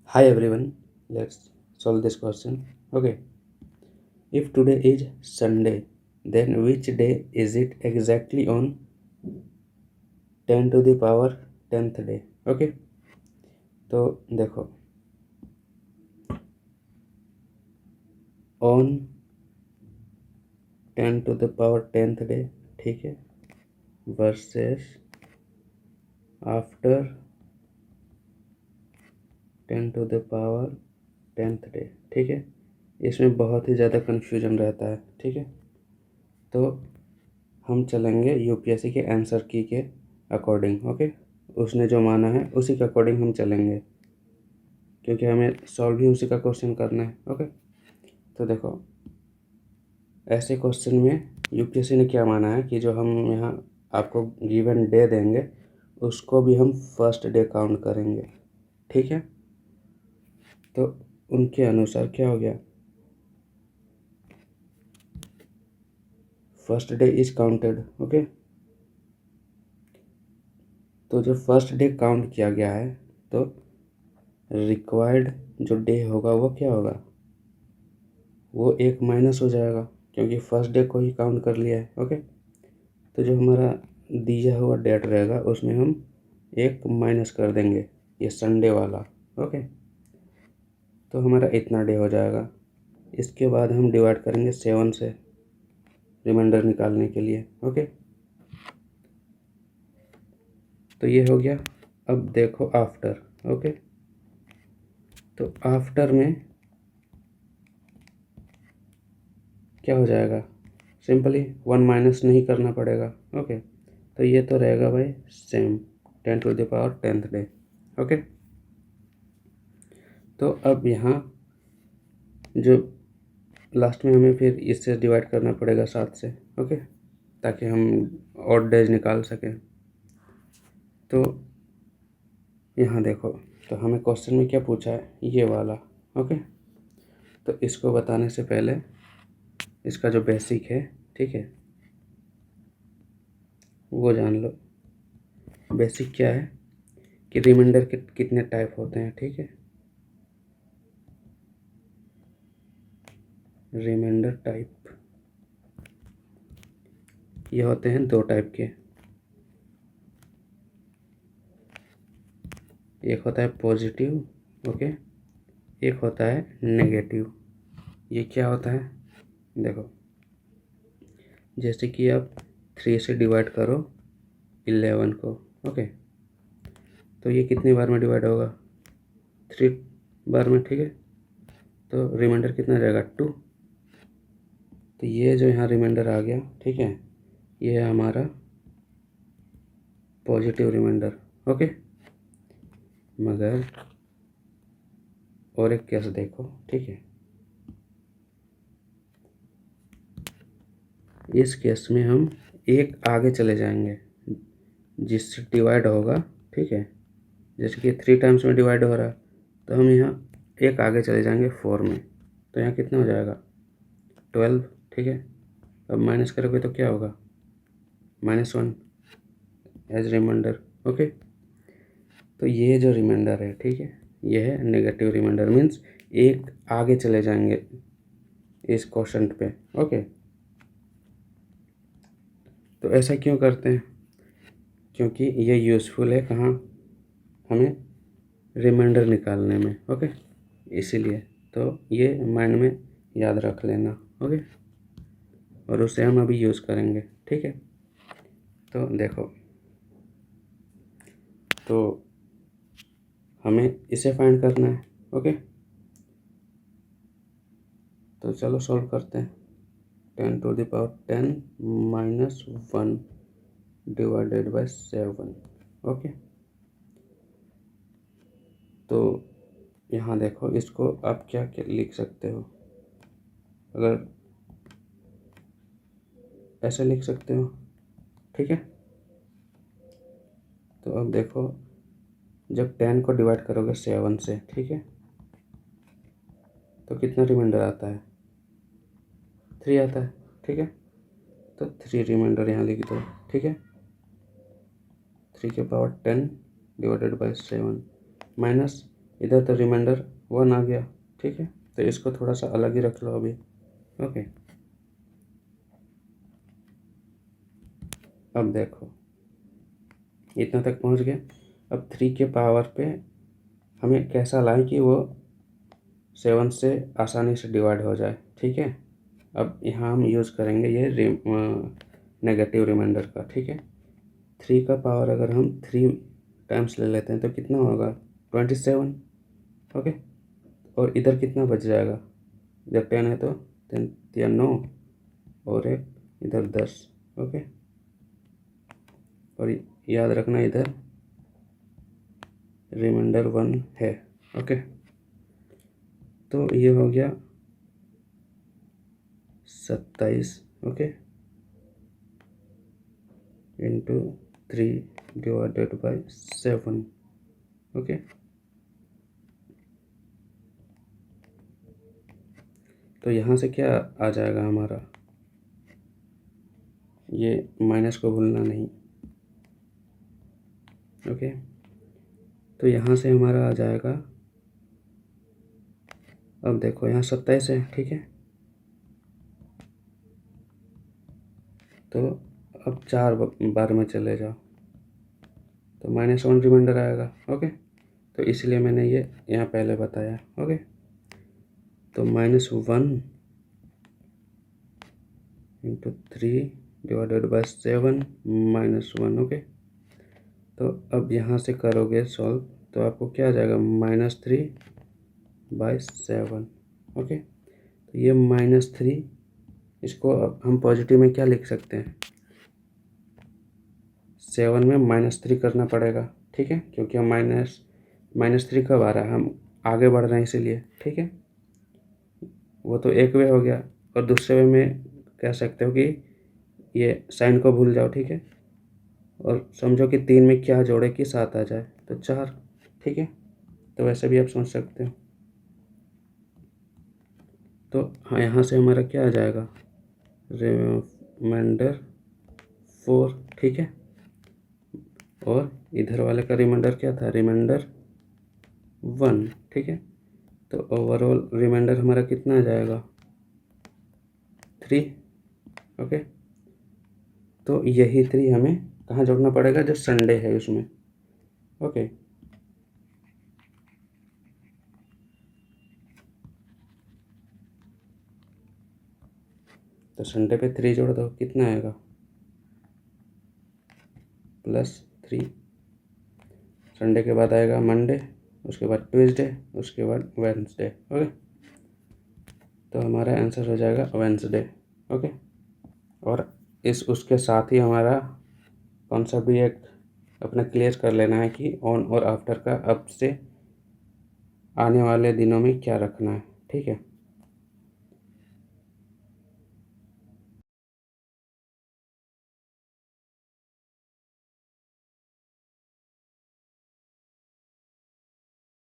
Hi everyone, let's solve this question. Okay, if today is Sunday, then which day is it exactly on 10 to the power 10th day? Okay, तो देखो on 10 to the power 10th day, ठीक है, versus after 10 to the power 10th day, ठीक है। इसमें बहुत ही ज़्यादा confusion रहता है, ठीक है। तो हम चलेंगे यूपीएससी के आंसर की के अकॉर्डिंग। ओके, उसने जो माना है उसी के अकॉर्डिंग हम चलेंगे, क्योंकि हमें सॉल्व भी उसी का क्वेश्चन करना है। ओके, तो देखो ऐसे क्वेश्चन में यूपीएससी ने क्या माना है कि जो हम यहाँ आपको गिवन डे देंगे उसको भी हम फर्स्ट डे काउंट करेंगे, ठीक है। तो उनके अनुसार क्या हो गया, first day is counted. Okay, तो जो फर्स्ट डे काउंट किया गया है तो रिक्वायर्ड जो डे होगा वो क्या होगा, वो एक माइनस हो जाएगा, क्योंकि फर्स्ट डे को ही काउंट कर लिया है। ओके, तो जो हमारा दिया हुआ डेट रहेगा उसमें हम एक माइनस कर देंगे, ये संडे वाला। ओके, तो हमारा इतना डे हो जाएगा। इसके बाद हम डिवाइड करेंगे 7 से रिमाइंडर निकालने के लिए। ओके, तो ये हो गया। अब देखो आफ्टर। ओके, तो आफ्टर में क्या हो जाएगा, सिंपली 1 माइनस नहीं करना पड़ेगा। ओके, तो ये तो रहेगा भाई same 10 to the power 10th day. Okay, तो अब यहाँ जो लास्ट में हमें फिर इससे डिवाइड करना पड़ेगा 7 से। ओके, ताकि हम ऑड डेज निकाल सकें। तो यहाँ देखो, तो हमें क्वेश्चन में क्या पूछा है, ये वाला। ओके, तो इसको बताने से पहले इसका जो बेसिक है, ठीक है, वो जान लो। बेसिक क्या है कि रिमाइंडर के कितने टाइप होते हैं, ठीक है। रिमाइंडर टाइप ये होते हैं 2 टाइप के, एक होता है पॉजिटिव, ओके, एक होता है नेगेटिव। ये क्या होता है, देखो जैसे कि आप 3 से डिवाइड करो 11 को। ओके, तो ये कितनी बार में डिवाइड होगा, 3 बार में, ठीक है। तो रिमाइंडर कितना रहेगा 2। तो ये जो यहाँ रिमाइंडर आ गया, ठीक है, ये है हमारा पॉजिटिव रिमाइंडर। ओके, मगर और एक केस देखो, ठीक है। इस केस में हम एक आगे चले जाएंगे जिससे डिवाइड होगा, ठीक है। जैसे कि 3 टाइम्स में डिवाइड हो रहा है, तो हम यहाँ एक आगे चले जाएंगे 4 में। तो यहाँ कितना हो जाएगा 12, ठीक है। अब माइनस करोगे तो क्या होगा -1 एज रिमाइंडर। ओके, तो ये जो रिमाइंडर है, ठीक है, ये है नेगेटिव रिमाइंडर, मीन्स एक आगे चले जाएंगे इस क्वोशंट पे। ओके, तो ऐसा क्यों करते हैं, क्योंकि ये यूज़फुल है कहाँ, हमें रिमाइंडर निकालने में। ओके, इसीलिए तो ये माइंड में याद रख लेना। ओके, और उसे हम अभी यूज़ करेंगे, ठीक है। तो देखो, तो हमें इसे फाइंड करना है। ओके, तो चलो सॉल्व करते हैं। 10 to the power 10 -1 divided by 7। Okay, तो यहाँ देखो, इसको आप क्या क्या लिख सकते हो, अगर ऐसे लिख सकते हो, ठीक है। तो अब देखो, जब 10 को डिवाइड करोगे 7 से, ठीक है, तो कितना रिमाइंडर आता है 3 आता है, ठीक है। तो 3 रिमाइंडर यहाँ लिख दो, ठीक है। 3 के पावर 10 डिवाइडेड बाय 7 माइनस इधर तो रिमाइंडर 1 आ गया, ठीक है। तो इसको थोड़ा सा अलग ही रख लो अभी। ओके, अब देखो इतना तक पहुंच गए। अब 3 के पावर पे हमें कैसा लाए कि वो 7 से आसानी से डिवाइड हो जाए, ठीक है। अब यहाँ हम यूज़ करेंगे ये नेगेटिव रिमाइंडर का, ठीक है। 3 का पावर अगर हम 3 टाइम्स ले लेते हैं तो कितना होगा, 27। ओके, और इधर कितना बच जाएगा, जब 10 है तो 10 या 9 और एक इधर 10। ओके, और याद रखना इधर रिमाइंडर 1 है। ओके, तो ये हो गया 27, okay, into 3 divided by 7। Okay, तो यहाँ से क्या आ जाएगा हमारा, ये माइनस को भूलना नहीं। ओके, तो यहाँ से हमारा आ जाएगा, अब देखो यहाँ 27 है, ठीक है। तो अब 4 बार में चले जाओ तो -1 रिमाइंडर आएगा। ओके, तो इसलिए मैंने ये यहाँ पहले बताया। ओके, तो -1 इंटू 3 डिवाइडेड बाई 7 -1। ओके, तो अब यहाँ से करोगे सॉल्व तो आपको क्या आ जाएगा, -3/7। ओके, तो ये -3, इसको अब हम पॉजिटिव में क्या लिख सकते हैं, 7 में -3 करना पड़ेगा, ठीक है, क्योंकि हम -3 कब आ रहा है, हम आगे बढ़ रहे हैं इसीलिए, ठीक है। वो तो एक वे हो गया, और दूसरे वे में कह सकते हो कि ये साइन को भूल जाओ, ठीक है, और समझो कि 3 में क्या जोड़े कि 7 आ जाए, तो 4, ठीक है। तो वैसे भी आप सोच सकते हो। तो हाँ, यहाँ से हमारा क्या आ जाएगा, रिमाइंडर 4, ठीक है, और इधर वाले का रिमाइंडर क्या था, रिमाइंडर 1, ठीक है। तो ओवरऑल रिमाइंडर हमारा कितना आ जाएगा, 3। ओके, तो यही 3 हमें कहाँ जोड़ना पड़ेगा, जो संडे है उसमें। ओके, तो संडे पे 3 जोड़ दो, कितना आएगा, +3। संडे के बाद आएगा मंडे, उसके बाद ट्यूसडे, उसके बाद वेडनेसडे। ओके, तो हमारा आंसर हो जाएगा वेडनेसडे। ओके, और उसके साथ ही हमारा कॉन्सेप्ट भी एक अपना क्लियर कर लेना है कि ऑन और आफ्टर का अब से आने वाले दिनों में क्या रखना है, ठीक है।